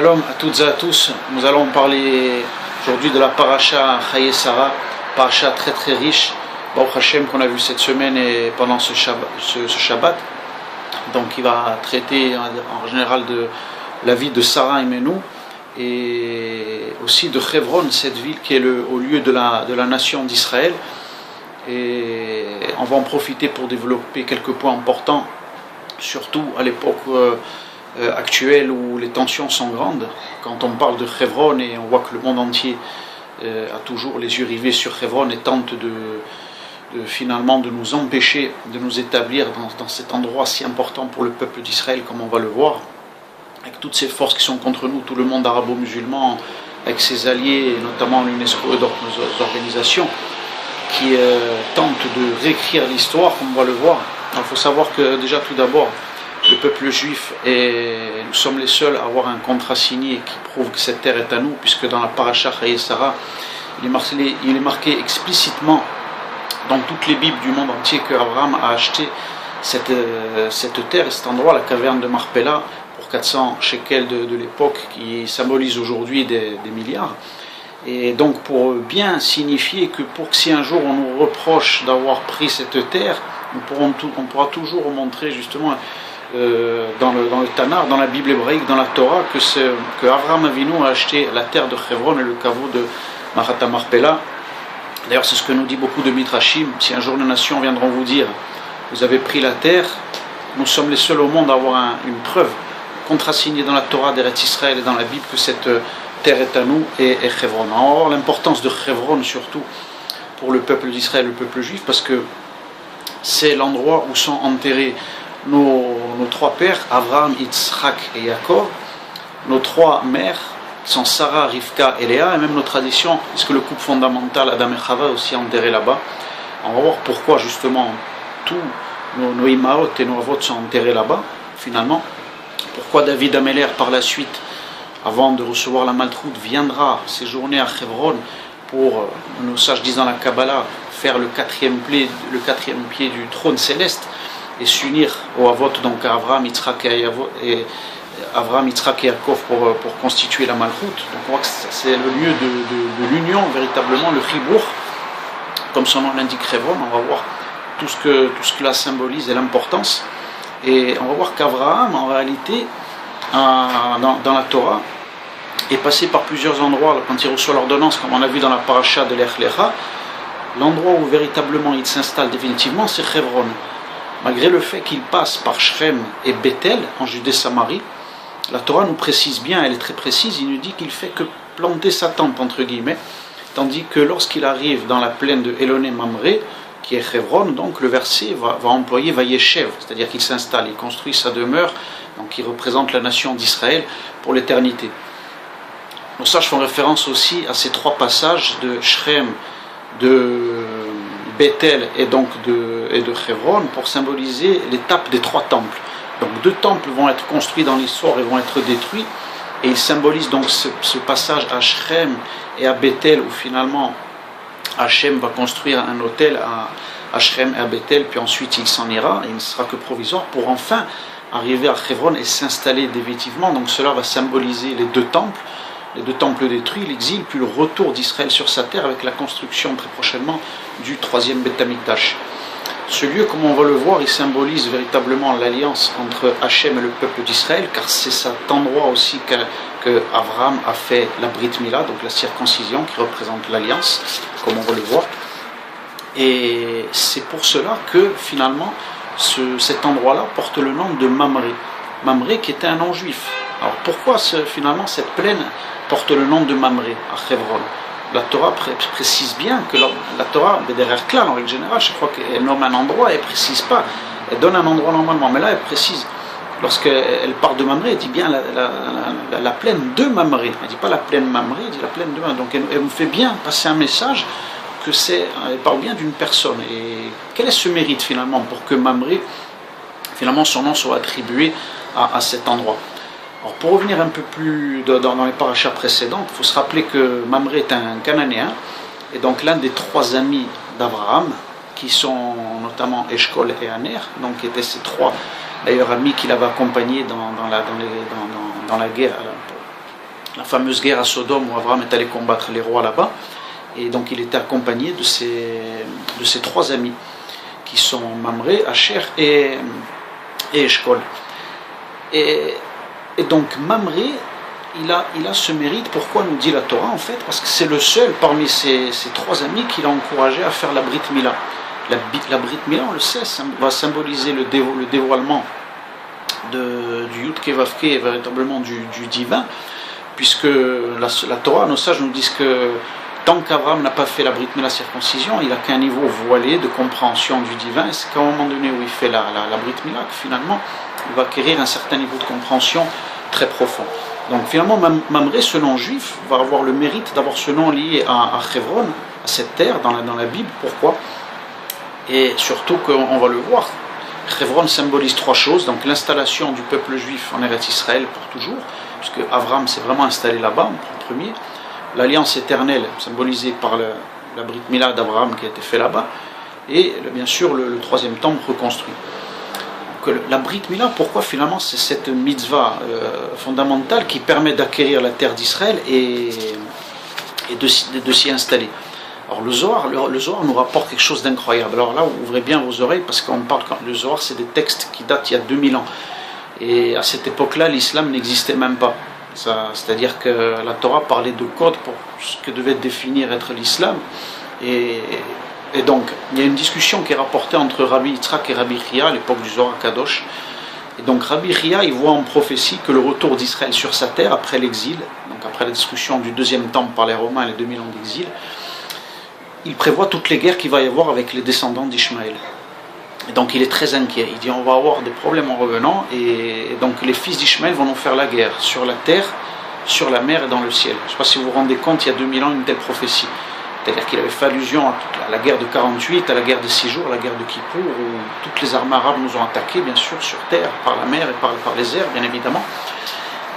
Shalom à toutes et à tous. Nous allons parler aujourd'hui de la paracha Chaye Sarah, paracha très très riche, Baruch Hashem, qu'on a vu cette semaine et pendant ce Shabbat. Donc il va traiter en général de la vie de Sarah et Menou et aussi de Hebron, cette ville qui est au lieu de la nation d'Israël. Et on va en profiter pour développer quelques points importants, surtout à l'époque actuelle où les tensions sont grandes. Quand on parle de Hebron, et on voit que le monde entier a toujours les yeux rivés sur Hebron et tente finalement de nous empêcher de nous établir dans cet endroit si important pour le peuple d'Israël, comme on va le voir, avec toutes ces forces qui sont contre nous, tout le monde arabo-musulman, avec ses alliés, notamment l'UNESCO et d'autres organisations, qui tentent de réécrire l'histoire, comme on va le voir. Il faut savoir que déjà tout d'abord, le peuple juif, nous sommes les seuls à avoir un contrat signé qui prouve que cette terre est à nous, puisque dans la paracha Chaye Sarah, il est marqué explicitement dans toutes les Bibles du monde entier qu'Abraham a acheté cette terre et cet endroit, la caverne de Marpella, pour 400 shekels de l'époque, qui symbolise aujourd'hui des milliards. Et donc pour bien signifier que si un jour on nous reproche d'avoir pris cette terre, on pourra toujours montrer justement dans le Tanakh, dans la Bible hébraïque, dans la Torah, que Avraham Avinu a acheté la terre de Hebron et le caveau de Mahat Marpella. D'ailleurs, c'est ce que nous dit beaucoup de Midrashim. Si un jour les nations viendront vous dire vous avez pris la terre, nous sommes les seuls au monde à avoir une preuve contrasignée dans la Torah d'Eretz Israël et dans la Bible que cette terre est à nous et Hebron. Alors l'importance de Hebron surtout pour le peuple d'Israël, le peuple juif, parce que c'est l'endroit où sont enterrés nos trois pères, Abraham, Yitzhak et Yaakov, nos trois mères, qui sont Sarah, Rivka et Léa, et même nos traditions, puisque le couple fondamental, Adam et Chava, est aussi enterré là-bas. On va voir pourquoi justement tous nos imaot et nos avot sont enterrés là-bas, finalement. Pourquoi David Améler, par la suite, avant de recevoir la maltroute, viendra séjourner à Hebron pour, nos sages disent dans la Kabbalah, faire le quatrième pied du trône céleste, et s'unir au Avot, donc à Avraham, Yitzhak et Yaakov pour constituer la Malchut. Donc on voit que c'est le lieu de l'union, véritablement, le Chibour, comme son nom l'indique Hebron. On va voir tout ce que cela symbolise et l'importance. Et on va voir qu'Avraham, en réalité, dans la Torah, est passé par plusieurs endroits. Quand il reçoit l'ordonnance, comme on a vu dans la paracha de Lech Lecha, l'endroit où véritablement il s'installe définitivement, c'est Hebron. Malgré le fait qu'il passe par Shrem et Bethel, en Judée-Samarie, la Torah nous précise bien, elle est très précise, il nous dit qu'il fait que planter sa tente, entre guillemets, tandis que lorsqu'il arrive dans la plaine de Éloné Mamré, qui est Hebron, donc le verset va employer Vayeshev, c'est-à-dire qu'il s'installe, il construit sa demeure, donc il représente la nation d'Israël pour l'éternité. Nos sages font référence aussi à ces trois passages de Shrem, de Bethel et donc de Hebron pour symboliser l'étape des trois temples. Donc deux temples vont être construits dans l'histoire et vont être détruits, et ils symbolisent donc ce passage à Shrem et à Bethel où finalement Hachem va construire un autel à Shrem et à Bethel, puis ensuite il s'en ira et il ne sera que provisoire pour enfin arriver à Hebron et s'installer définitivement. Donc cela va symboliser les deux temples détruits, l'exil, puis le retour d'Israël sur sa terre avec la construction très prochainement du troisième Beth Amikdash. Ce lieu, comme on va le voir, il symbolise véritablement l'alliance entre Hachem et le peuple d'Israël, car c'est cet endroit aussi que Abraham a fait la Brit Mila, donc la circoncision qui représente l'alliance, comme on va le voir. Et c'est pour cela que finalement cet endroit-là porte le nom de Mamré. Mamré qui était un nom juif. Alors pourquoi finalement cette plaine porte le nom de Mamré à Hebron? La Torah précise bien que la Torah, derrière Klan en règle générale, chaque fois qu'elle nomme un endroit, elle ne précise pas, elle donne un endroit normalement, mais là elle précise. Lorsqu'elle parle de Mamré, elle dit bien la plaine de Mamré. Elle ne dit pas la plaine Mamré, elle dit la plaine de Mamré. Donc elle nous fait bien passer un message que elle parle bien d'une personne. Et quel est ce mérite finalement pour que Mamré, finalement son nom soit attribué à cet endroit? Alors pour revenir un peu plus dans les parachas précédentes, il faut se rappeler que Mamré est un Cananéen, et donc l'un des trois amis d'Abraham, qui sont notamment Eshkol et Aner, donc qui étaient ces trois d'ailleurs amis qu'il avait accompagnés dans la guerre la fameuse guerre à Sodome où Abraham est allé combattre les rois là-bas. Et donc il était accompagné de ses 3 amis, qui sont Mamré, Asher et Eshkol. Et donc Mamré, il a ce mérite. Pourquoi nous dit la Torah en fait? Parce que c'est le seul parmi ses 3 amis qui l'a encouragé à faire la Brit Mila. La Brit Mila, on le sait, ça va symboliser le dévoilement du Yud Kevavke et véritablement du divin, puisque la Torah, nos sages nous disent que tant qu'Abraham n'a pas fait la Brit Mila circoncision, il n'a qu'un niveau voilé de compréhension du divin, et c'est qu'à un moment donné où il fait la Brit Mila que finalement il va acquérir un certain niveau de compréhension très profond. Donc finalement Mamré, ce nom juif, va avoir le mérite d'avoir ce nom lié à Hebron, à cette terre dans la Bible. Pourquoi? Et surtout qu'on va le voir, Hebron symbolise 3 choses. Donc l'installation du peuple juif en Eretz Israël pour toujours, puisque Abraham s'est vraiment installé là-bas en premier. L'alliance éternelle symbolisée par la Brit Mila d'Abraham qui a été faite là-bas. Et bien sûr le 3e temple reconstruit. Donc, la Brit Mila, pourquoi finalement c'est cette mitzvah fondamentale qui permet d'acquérir la terre d'Israël et de s'y installer. Alors le Zohar nous rapporte quelque chose d'incroyable. Alors là, ouvrez bien vos oreilles parce qu'on parle, le Zohar, c'est des textes qui datent il y a 2000 ans. Et à cette époque-là, l'islam n'existait même pas. C'est-à-dire que la Torah parlait de codes pour ce que devait définir être l'islam. Et donc, il y a une discussion qui est rapportée entre Rabbi Yitzhak et Rabbi Chia à l'époque du Zohar Kadosh. Et donc Rabbi Chia, il voit en prophétie que le retour d'Israël sur sa terre après l'exil, donc après la destruction du 2e temple par les Romains et les 2000 ans d'exil, il prévoit toutes les guerres qu'il va y avoir avec les descendants d'Ishmaël. Et donc il est très inquiet. Il dit on va avoir des problèmes en revenant, et donc les fils d'Ishmaël vont nous faire la guerre sur la terre, sur la mer et dans le ciel. Je ne sais pas si vous vous rendez compte, il y a 2000 ans, une telle prophétie. C'est-à-dire qu'il avait fait allusion à la guerre de 48, à la guerre de 6 jours, à la guerre de Kippour, où toutes les armées arabes nous ont attaqués, bien sûr, sur terre, par la mer et par les airs, bien évidemment.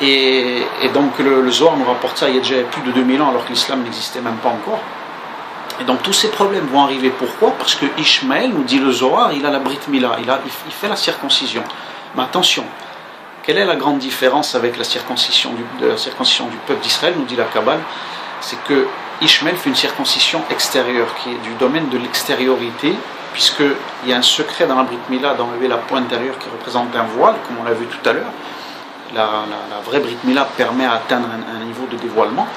Et donc le Zohar nous rapporte ça il y a déjà plus de 2000 ans, alors que l'islam n'existait même pas encore. Et donc tous ces problèmes vont arriver. Pourquoi? Parce que Ishmaël, nous dit le Zohar, il a la Brit Mila, il fait la circoncision. Mais attention, quelle est la grande différence avec la circoncision du peuple d'Israël, nous dit la Kabbale? C'est que Ishmaël fait une circoncision extérieure, qui est du domaine de l'extériorité, puisqu'il y a un secret dans la Brit Mila d'enlever la peau intérieure qui représente un voile, comme on l'a vu tout à l'heure. La vraie Brit Mila permet à atteindre un niveau de dévoilement.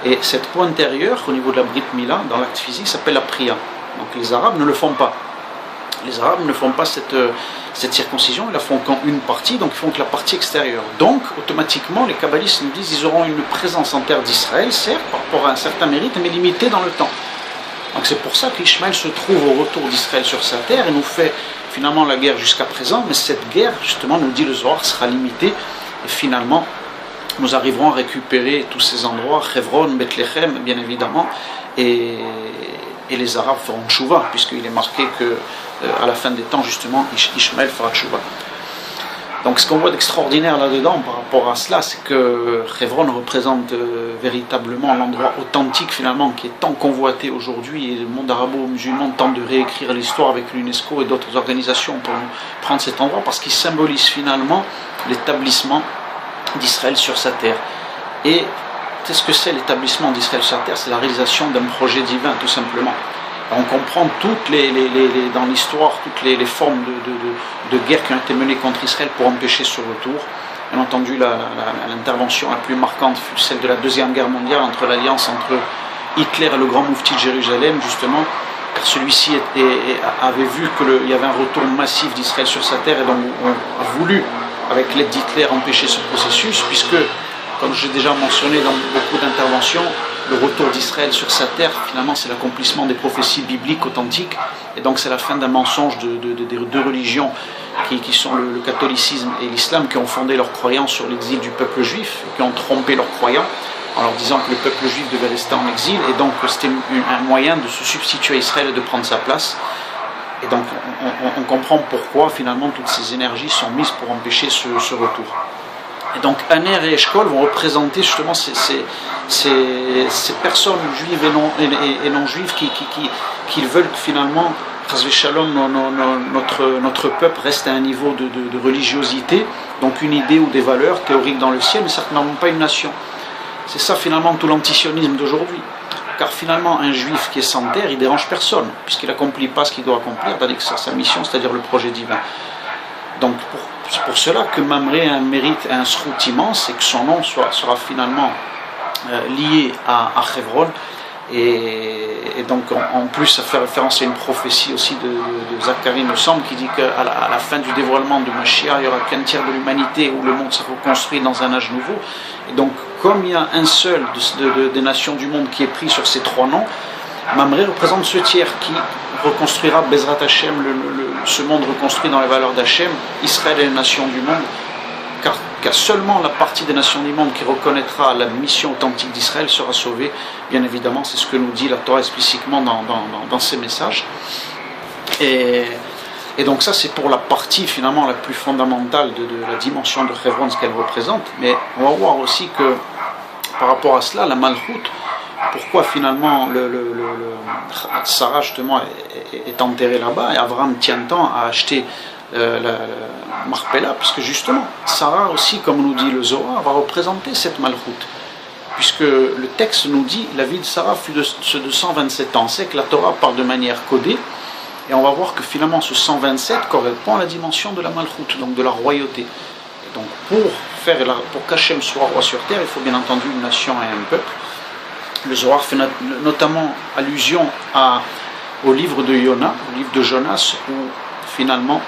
Et cette peau intérieure, au niveau de la Brit Mila, dans l'acte physique, s'appelle la priya. Donc les Arabes ne le font pas. Les Arabes ne font pas cette circoncision, ils la font qu'en une partie, donc ils font que la partie extérieure. Donc, automatiquement, les kabbalistes nous disent qu'ils auront une présence en terre d'Israël, certes, par rapport à un certain mérite, mais limitée dans le temps. Donc c'est pour ça qu'Ishmaël se trouve au retour d'Israël sur sa terre et nous fait finalement la guerre jusqu'à présent, mais cette guerre, justement, nous dit le Zohar, sera limitée, et finalement, nous arriverons à récupérer tous ces endroits, Hebron, Bethléem, bien évidemment, et les Arabes feront tchouva, puisqu'il est marqué qu'à la fin des temps, justement, Ishmaël fera tchouva. Donc ce qu'on voit d'extraordinaire là-dedans par rapport à cela, c'est que Hebron représente véritablement l'endroit authentique finalement qui est tant convoité aujourd'hui, et le monde arabo-musulman tente de réécrire l'histoire avec l'UNESCO et d'autres organisations pour prendre cet endroit, parce qu'il symbolise finalement l'établissement d'Israël sur sa terre. Et qu'est-ce que c'est l'établissement d'Israël sur sa terre? C'est la réalisation d'un projet divin, tout simplement. On comprend dans l'histoire toutes les formes de guerre qui ont été menées contre Israël pour empêcher ce retour. Bien entendu, l'intervention la plus marquante fut celle de la Deuxième Guerre mondiale, entre l'alliance entre Hitler et le grand moufti de Jérusalem, justement, car celui-ci avait vu qu'il y avait un retour massif d'Israël sur sa terre, et donc on a voulu, avec l'aide d'Hitler, empêcher ce processus, puisque, comme j'ai déjà mentionné dans beaucoup d'interventions, le retour d'Israël sur sa terre, finalement, c'est l'accomplissement des prophéties bibliques authentiques, et donc c'est la fin d'un mensonge des deux religions qui sont le catholicisme et l'islam, qui ont fondé leur croyance sur l'exil du peuple juif, et qui ont trompé leurs croyants en leur disant que le peuple juif devait rester en exil, et donc c'était un moyen de se substituer à Israël et de prendre sa place. Et donc on comprend pourquoi finalement toutes ces énergies sont mises pour empêcher ce retour. Et donc Aner et Eshkol vont représenter justement ces personnes juives et non juives qui veulent que finalement, Chasvé Shalom, notre peuple reste à un niveau de religiosité, donc une idée ou des valeurs théoriques dans le ciel, mais certainement pas une nation. C'est ça finalement tout l'antisionisme d'aujourd'hui. Car finalement, un juif qui est sans terre, il dérange personne, puisqu'il n'accomplit pas ce qu'il doit accomplir, tandis que c'est sa mission, c'est-à-dire le projet divin. Donc c'est pour cela que Mamré a un mérite, un srout immense, et que son nom sera finalement lié à Hebron. Et donc en plus ça fait référence à une prophétie aussi de Zacharie, me semble, qui dit qu'à la fin du dévoilement de Mashiach, il n'y aura qu'un tiers de l'humanité où le monde se reconstruit dans un âge nouveau. Et donc comme il y a un seul des nations du monde qui est pris sur ces trois noms, Mamré représente ce tiers qui reconstruira Bezrat Hashem, ce monde reconstruit dans les valeurs d'Hachem, Israël et les nations du monde, car seulement la partie des nations du monde qui reconnaîtra la mission authentique d'Israël sera sauvée. Bien évidemment, c'est ce que nous dit la Torah explicitement dans ses messages. Et donc ça, c'est pour la partie finalement la plus fondamentale de la dimension de Hebron, ce qu'elle représente. Mais on va voir aussi que par rapport à cela, la Malchut, pourquoi finalement Sarah justement est enterrée là-bas et Abraham tient tant à acheter la Marpella, puisque justement Sarah aussi, comme nous dit le Zohar, va représenter cette Malchut, puisque le texte nous dit la vie de Sarah fut de 127 ans. C'est que la Torah parle de manière codée, et on va voir que finalement ce 127 correspond à la dimension de la Malchut, donc de la royauté. Et donc pour qu'Hachem soit roi sur terre, il faut bien entendu une nation et un peuple. Le Zohar fait notamment allusion au livre de Yona, au livre de Jonas, où finalement,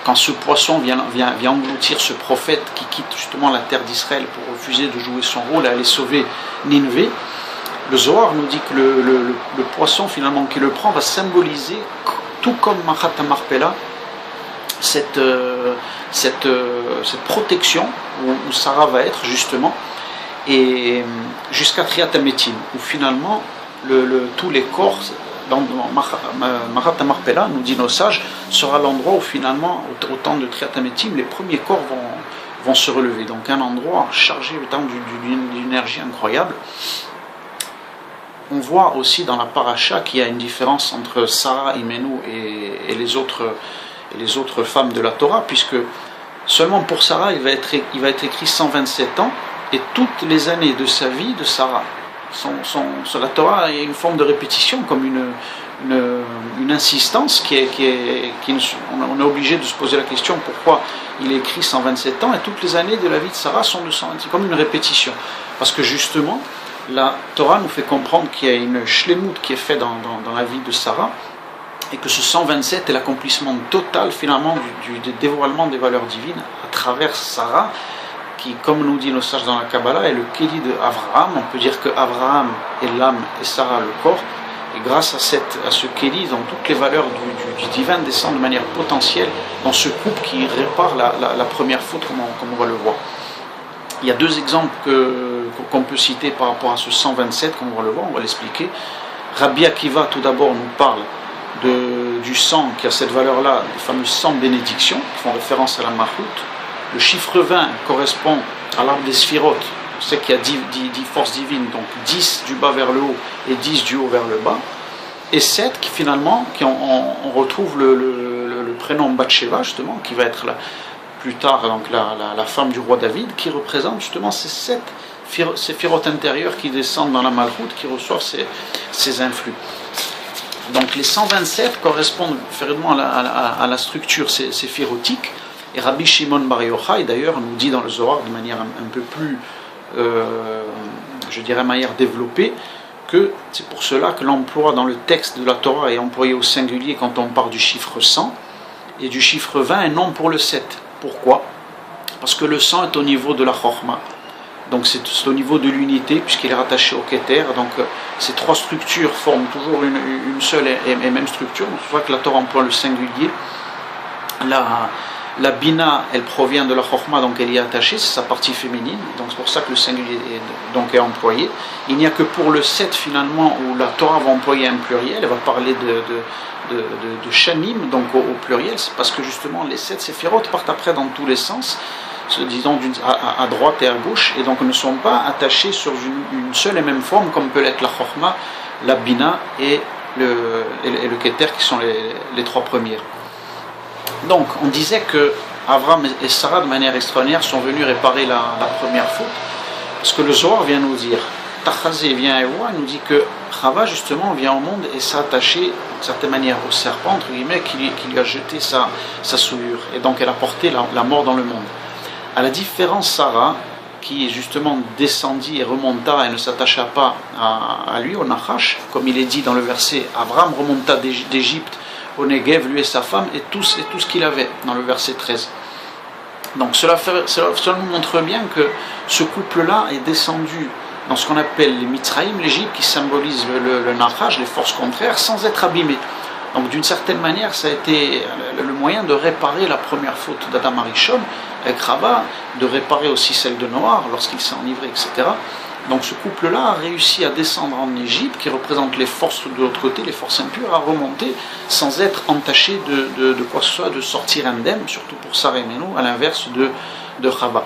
quand ce poisson vient engloutir ce prophète qui quitte justement la terre d'Israël pour refuser de jouer son rôle et aller sauver Nineveh, le Zohar nous dit que le poisson finalement qui le prend va symboliser, tout comme Machat Marpella, cette protection où Sarah va être justement, et jusqu'à Triat Hametim, où finalement tous les corps, dans Machat Marpella, nous dit nos sages, sera l'endroit où finalement, au temps de Triat Hametim, les premiers corps vont se relever. Donc un endroit chargé d'une énergie incroyable. On voit aussi dans la paracha qu'il y a une différence entre Sarah Imenu et les autres femmes de la Torah, puisque seulement pour Sarah, il va être écrit 127 ans, et toutes les années de sa vie de Sarah. Sur la Torah, il y a une forme de répétition, comme une insistance on est obligé de se poser la question pourquoi il est écrit 127 ans, et toutes les années de la vie de Sarah sont de 127, comme une répétition. Parce que justement, la Torah nous fait comprendre qu'il y a une shlemut qui est faite dans la vie de Sarah, et que ce 127 est l'accomplissement total finalement du dévoilement des valeurs divines à travers Sarah, qui, comme nous dit nos sages dans la Kabbalah, est le Kéli de Abraham. On peut dire que Abraham est l'âme et Sarah le corps, et grâce à ce Kéli, dans toutes les valeurs du divin descendent de manière potentielle dans ce couple qui répare la première faute, comme on va le voir. Il y a deux exemples qu'on peut citer par rapport à ce 127, comme on va le voir, on va l'expliquer. Rabbi Akiva, tout d'abord, nous parle du sang qui a cette valeur-là, les fameux 100 bénédictions, qui font référence à la Malchut. Le chiffre 20 correspond à l'arbre des Sphiroth. On sait qu'il y a 10 forces divines, donc 10 du bas vers le haut et 10 du haut vers le bas. Et 7 qui finalement, on retrouve le prénom Bathsheba, justement, qui va être plus tard donc la femme du roi David, qui représente justement ces 7 séphiroth intérieures qui descendent dans la Malchut, qui reçoivent ces influx. Donc les 127 correspondent à la structure séphirotique. Et Rabbi Shimon Bar Yochai, d'ailleurs, nous dit dans le Zohar de manière un peu plus, manière développée, que c'est pour cela que l'emploi dans le texte de la Torah est employé au singulier quand on part du chiffre 100, et du chiffre 20 et non pour le 7. Pourquoi ? Parce que le 100 est au niveau de la Chokhmah. Donc c'est au niveau de l'unité, puisqu'il est rattaché au Keter. Donc ces trois structures forment toujours une seule et même structure. C'est pour ça que la Torah emploie le singulier. La Bina, elle provient de la Chokhmah, donc elle y est attachée, c'est sa partie féminine, donc c'est pour ça que le singulier est employé. Il n'y a que pour le 7 finalement où la Torah va employer un pluriel, elle va parler de Shanim, donc au pluriel, c'est parce que justement les 7 séphiroth partent après dans tous les sens, disons à droite et à gauche, et donc ne sont pas attachés sur une seule et même forme comme peut l'être la Chokhmah, la Bina et le Keter qui sont les trois premières. Donc, on disait que Abraham et Sarah, de manière extraordinaire, sont venus réparer la première faute, Parce que le Zohar vient nous dire, Tachazé vient et voit, nous dit que Chava justement vient au monde et s'est attachée d'une certaine manière au serpent, entre guillemets, qui lui a jeté sa souillure. Et donc elle a porté la mort dans le monde. À la différence Sarah, qui justement descendit et remonta et ne s'attacha pas à lui, au Nachash, comme il est dit dans le verset, Avram remonta d'Égypte au Negev, lui et sa femme, et tout ce qu'il avait, dans le verset 13. Donc cela nous montre bien que ce couple-là est descendu dans ce qu'on appelle les Mitzraïm, l'Égypte, qui symbolise le Nachash, les forces contraires, sans être abîmé. Donc d'une certaine manière, ça a été le moyen de réparer la première faute d'Adam Arishon, avec Chava, de réparer aussi celle de Noah lorsqu'il s'est enivré, etc. Donc ce couple-là a réussi à descendre en Égypte, qui représente les forces de l'autre côté, les forces impures, à remonter sans être entaché de quoi que ce soit, de sortir indemne, surtout pour Sarah et Menou, à l'inverse de Chava.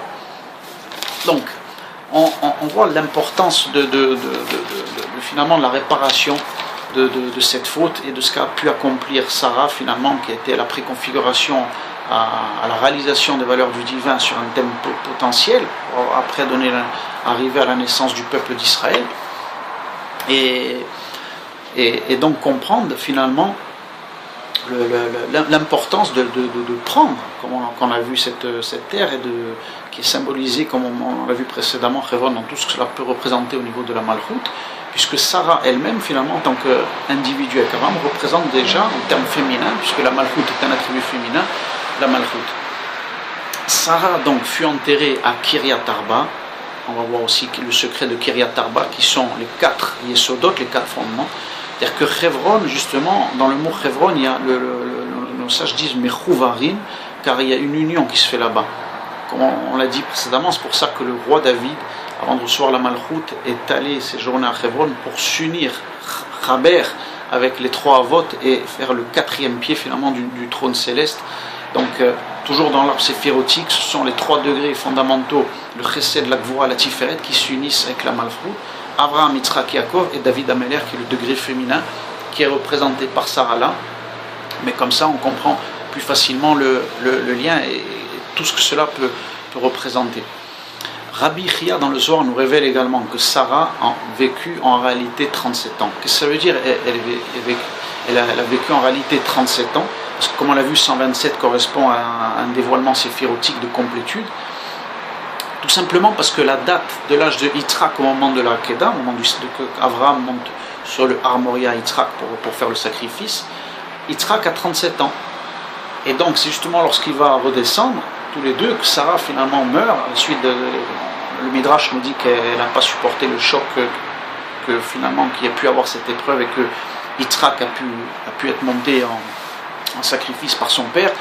Donc on voit l'importance finalement de la réparation de cette faute et de ce qu'a pu accomplir Sarah finalement, qui a été la préconfiguration à la réalisation des valeurs du divin sur un thème potentiel, après arriver à la naissance du peuple d'Israël, et donc comprendre finalement l'importance de prendre, comme on a vu cette terre, qui est symbolisée, comme on l'a vu précédemment, Chevron, dans tout ce que cela peut représenter au niveau de la Malchut, puisque Sarah elle-même, finalement, en tant qu'individu avec Abraham, représente déjà, en termes féminins, puisque la Malchut est un attribut féminin, la Malchut. Sarah donc fut enterrée à Kiryat Arba. On va voir aussi le secret de Kiryat Arba, qui sont les 4 Yesodot, les 4 fondements. C'est-à-dire que Chevron, justement, dans le mot Chevron, il y a nos sages disent Mechouvarim, car il y a une union qui se fait là-bas. Comme on l'a dit précédemment, c'est pour ça que le roi David, avant de recevoir la Malchut, est allé séjourner à Chevron pour s'unir Chaber avec les 3 Avot et faire le 4e pied finalement du trône céleste. Donc toujours dans l'arbre séphirotique, ce sont les 3 degrés fondamentaux, le Chesed, la Gvura, la Tiferet, qui s'unissent avec la Malchut. Abraham, Yitzhak, Yaakov et David Améler, qui est le degré féminin, qui est représenté par Sarah là. Mais comme ça, on comprend plus facilement le lien et tout ce que cela peut représenter. Rabbi Chia dans le Zohar nous révèle également que Sarah a vécu en réalité 37 ans. Qu'est-ce que ça veut dire? Elle a vécu en réalité 37 ans, parce que comme on l'a vu, 127 correspond à un dévoilement séphirotique de complétude. Tout simplement parce que la date de l'âge de Yitzhak au moment de la Kedah, au moment que Abraham monte sur le Har Moria Yitzhak pour faire le sacrifice, Yitzhak a 37 ans. Et donc c'est justement lorsqu'il va redescendre, tous les deux, que Sarah finalement meurt. À la suite le Midrash nous dit qu'elle n'a pas supporté le choc finalement qu'il y a pu avoir cette épreuve et que Yitzhak a pu être monté en sacrifice par son père.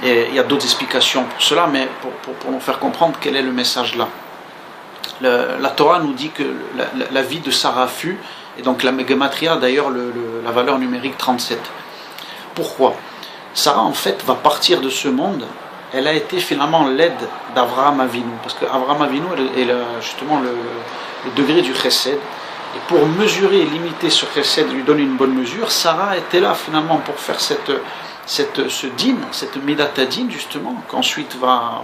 Et il y a d'autres explications pour cela, mais pour nous faire comprendre quel est le message là. La Torah nous dit que la vie de Sarah fut, et donc la Gematria d'ailleurs la valeur numérique 37. Pourquoi? Sarah en fait va partir de ce monde. Elle a été finalement l'aide d'Avraham Avinu, parce qu'Avraham Avinu est justement le degré du Chesed, et pour mesurer et limiter ce Chesed, lui donner une bonne mesure, Sarah était là finalement pour faire ce din, cette Midata din justement, qu'ensuite va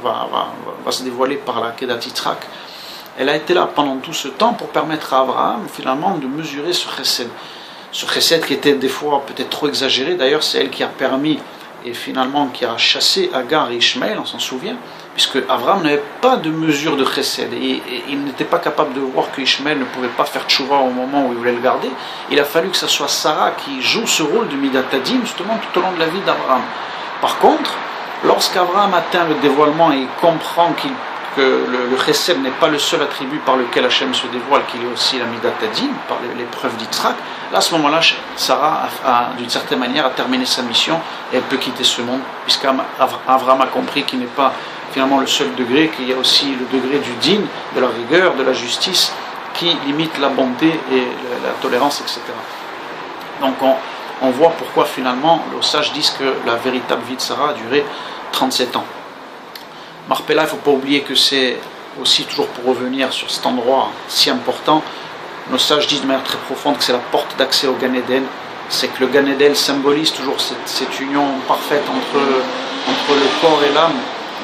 se dévoiler par la Kedat Yitzhak. Elle a été là pendant tout ce temps pour permettre à Abraham finalement de mesurer ce Chesed. Ce Chesed qui était des fois peut-être trop exagéré, d'ailleurs c'est elle qui a permis et finalement qui a chassé Agar et Ishmaël, on s'en souvient, puisque Abraham n'avait pas de mesure de chesed, et il n'était pas capable de voir que Ishmaël ne pouvait pas faire tchouva au moment où il voulait le garder. Il a fallu que ce soit Sarah qui joue ce rôle de Midatadim, justement tout au long de la vie d'Abraham. Par contre, lorsqu'Abraham atteint le dévoilement et il comprend que le chesed n'est pas le seul attribut par lequel Hachem se dévoile, qu'il est aussi la Midatadim, par l'épreuve d'Yitzhak, là, à ce moment-là, Sarah, d'une certaine manière, a terminé sa mission et elle peut quitter ce monde, puisqu'Abraham a compris qu'il n'est pas finalement le seul degré, qu'il y a aussi le degré du din, de la rigueur, de la justice, qui limite la bonté et la tolérance, etc. Donc on voit pourquoi finalement les sages disent que la véritable vie de Sarah a duré 37 ans. Marpella, il ne faut pas oublier que c'est aussi, toujours pour revenir sur cet endroit si important, nos sages disent de manière très profonde que c'est la porte d'accès au Gan Eden. C'est que le Gan Eden symbolise toujours cette union parfaite entre le corps et l'âme,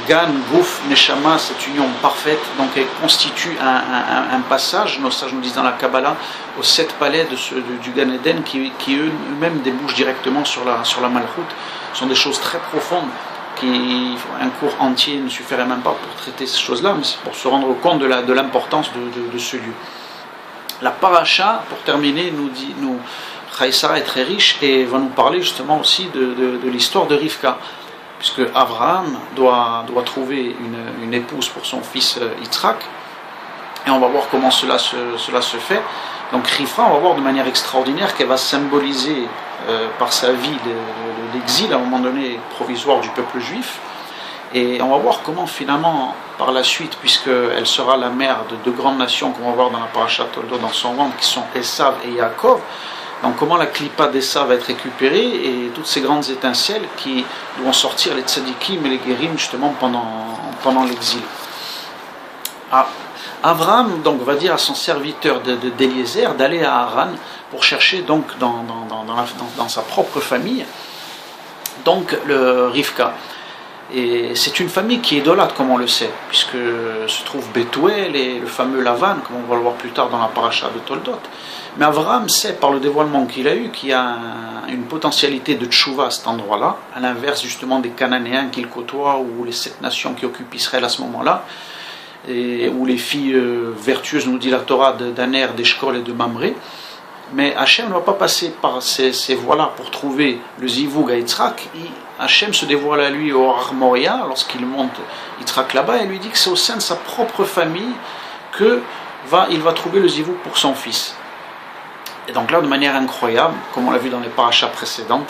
Gan, Gouf, Neshama, cette union parfaite, donc elle constitue un passage, nos sages nous disent dans la Kabbalah, aux 7 palais du Gan Eden qui eux-mêmes débouchent directement sur la Malchut. Ce sont des choses très profondes, un cours entier ne suffirait même pas pour traiter ces choses-là, mais c'est pour se rendre compte de l'importance de ce lieu. La paracha, pour terminer, Chayei Sarah est très riche et va nous parler justement aussi de l'histoire de Rivka, puisque Abraham doit trouver une épouse pour son fils Yitzhak, et on va voir comment cela se fait. Donc Rivka, on va voir de manière extraordinaire qu'elle va symboliser par sa vie de l'exil à un moment donné provisoire du peuple juif, et on va voir comment finalement par la suite, puisqu'elle sera la mère de 2 grandes nations qu'on va voir dans la paracha Toldot dans son ventre, qui sont Esav et Yaakov. Donc comment la clipa d'Esav va être récupérée et toutes ces grandes étincelles qui vont sortir les tzadikim et les guérim justement pendant l'exil. Abraham donc va dire à son serviteur d'Eliezer d'aller à Haran pour chercher donc dans sa propre famille donc le Rivka. Et c'est une famille qui est idolâtre, comme on le sait, puisque se trouve Bethuel et le fameux Lavan, comme on va le voir plus tard dans la paracha de Toldot. Mais Abraham sait, par le dévoilement qu'il a eu, qu'il y a une potentialité de tchouva à cet endroit-là, à l'inverse justement des Cananéens qu'il côtoie, ou les 7 nations qui occupent Israël à ce moment-là, et où les filles vertueuses, nous dit la Torah, d'Aner, d'Eshkol et de Mamré. Mais Hachem ne va pas passer par ces voies-là pour trouver le Zivug à Yitzhak. Hachem se dévoile à lui au Har Moria, lorsqu'il monte Yitzhak là-bas, et lui dit que c'est au sein de sa propre famille qu'il va trouver le Zivug pour son fils. Et donc là, de manière incroyable, comme on l'a vu dans les parachas précédentes,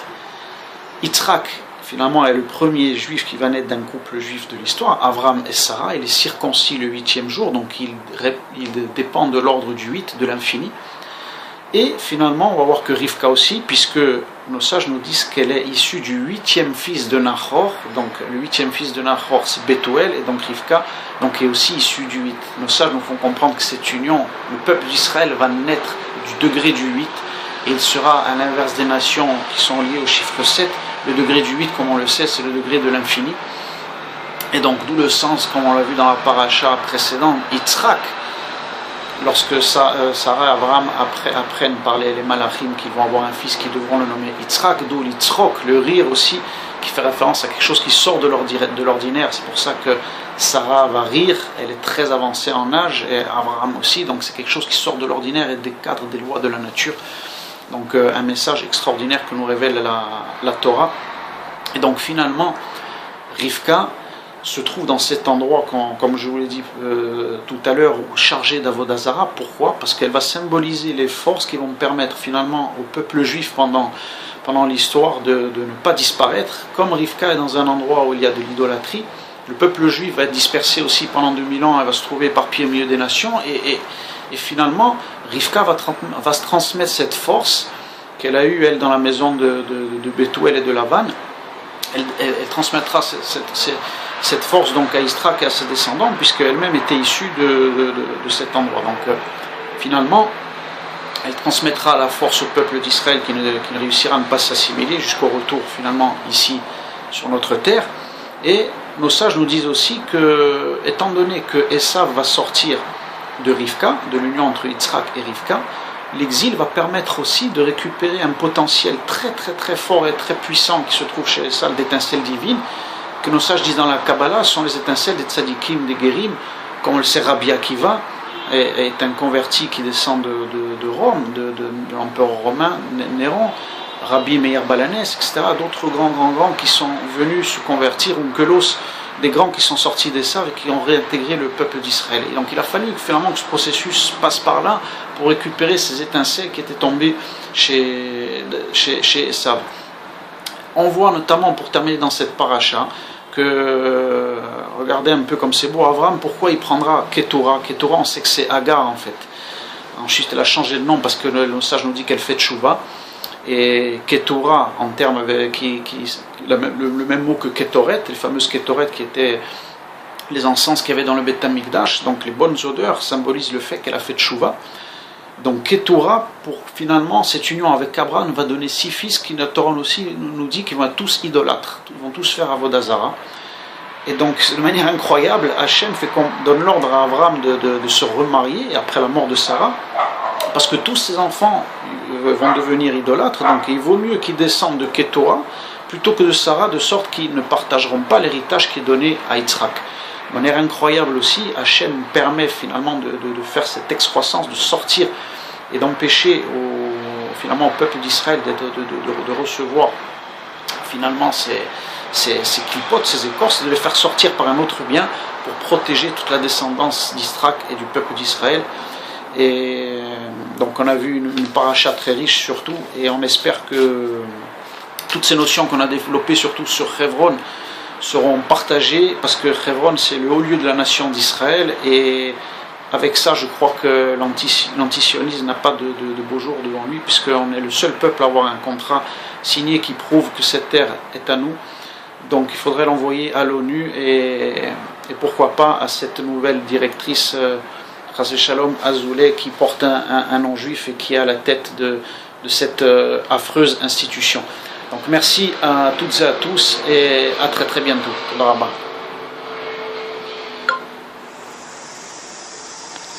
Yitzhak, finalement, est le premier juif qui va naître d'un couple juif de l'histoire, Abraham et Sarah. Il est circoncis le 8e jour, donc il dépend de l'ordre du 8, de l'infini. Et finalement, on va voir que Rivka aussi, puisque nos sages nous disent qu'elle est issue du 8e fils de Nahor, donc le 8e fils de Nahor c'est Bethuel, et donc Rivka donc, est aussi issue du 8. Nos sages nous font comprendre que cette union, le peuple d'Israël va naître du degré du 8, et il sera à l'inverse des nations qui sont liées au chiffre 7, le degré du 8, comme on le sait, c'est le degré de l'infini. Et donc, d'où le sens, comme on l'a vu dans la paracha précédente, Yitzhak, lorsque Sarah et Abraham apprennent par les malachim qu'ils vont avoir un fils qui devront le nommer Yitzhak, d'où l'Yitzrok, le rire aussi, qui fait référence à quelque chose qui sort de l'ordinaire. C'est pour ça que Sarah va rire, elle est très avancée en âge, et Abraham aussi, donc c'est quelque chose qui sort de l'ordinaire et des cadres, des lois de la nature. Donc un message extraordinaire que nous révèle la Torah. Et donc finalement, Rivka se trouve dans cet endroit, comme je vous l'ai dit tout à l'heure, chargé d'Avodah Zara. Pourquoi ? Parce qu'elle va symboliser les forces qui vont permettre finalement au peuple juif pendant l'histoire de ne pas disparaître. Comme Rivka est dans un endroit où il y a de l'idolâtrie, le peuple juif va être dispersé aussi pendant 2000 ans, elle va se trouver éparpillée au milieu des nations, et finalement Rivka va se transmettre cette force qu'elle a eue elle dans la maison de Bethuel et de Lavan. Elle transmettra cette force donc à Yitzhak et à ses descendants, puisqu'elle-même était issue de cet endroit. Donc finalement, elle transmettra la force au peuple d'Israël qui ne réussira à ne pas s'assimiler jusqu'au retour finalement ici sur notre terre. Et nos sages nous disent aussi que, étant donné que Esav va sortir de Rivka, de l'union entre Yitzhak et Rivka, l'exil va permettre aussi de récupérer un potentiel très très très fort et très puissant qui se trouve chez Esav, d'étincelles divines, que nos sages disent dans la Kabbalah sont les étincelles des tzadikim, des guérim, comme le sait Rabbi Akiva, est un converti qui descend de Rome, de l'empereur romain Néron, Rabbi Meir Balanès, etc., d'autres grands qui sont venus se convertir, ou que l'os des grands qui sont sortis d'Esav et qui ont réintégré le peuple d'Israël. Et donc il a fallu finalement que ce processus passe par là pour récupérer ces étincelles qui étaient tombées chez Esav. On voit notamment, pour terminer dans cette paracha, que, regardez un peu comme c'est beau, Abraham, pourquoi il prendra Ketura. Ketura, on sait que c'est Agar en fait. Ensuite, elle a changé de nom parce que le sage nous dit qu'elle fait Tchouva. Et Ketura, en termes le même mot que Ketoret, les fameuses Ketoret qui étaient les encens qu'il y avait dans le Beth Amikdash, donc les bonnes odeurs symbolisent le fait qu'elle a fait Tchouva. Donc Ketura, pour finalement cette union avec Abraham, va donner 6 fils qui, la Torah aussi nous dit qu'ils vont être tous idolâtres, ils vont tous faire Avodah Zara. Et donc, de manière incroyable, Hachem donne l'ordre à Abraham de se remarier après la mort de Sarah, parce que tous ses enfants vont devenir idolâtres, donc il vaut mieux qu'ils descendent de Ketora plutôt que de Sarah, de sorte qu'ils ne partageront pas l'héritage qui est donné à Yitzhak. De manière incroyable aussi, Hachem permet finalement de faire cette excroissance, de sortir et d'empêcher finalement au peuple d'Israël de recevoir finalement ces clipotes, ces écorces, de les faire sortir par un autre bien pour protéger toute la descendance d'Israël et du peuple d'Israël. Et donc on a vu une paracha très riche surtout, et on espère que toutes ces notions qu'on a développées surtout sur Hebron seront partagées, parce que Hebron c'est le haut lieu de la nation d'Israël, et avec ça je crois que l'antisionisme n'a pas de beau jour devant lui, puisqu'on est le seul peuple à avoir un contrat signé qui prouve que cette terre est à nous. Donc il faudrait l'envoyer à l'ONU et pourquoi pas à cette nouvelle directrice Chasé Shalom Azoulay, qui porte un nom juif et qui est à la tête de cette affreuse institution. Donc merci à toutes et à tous et à très très bientôt. Toda rabba.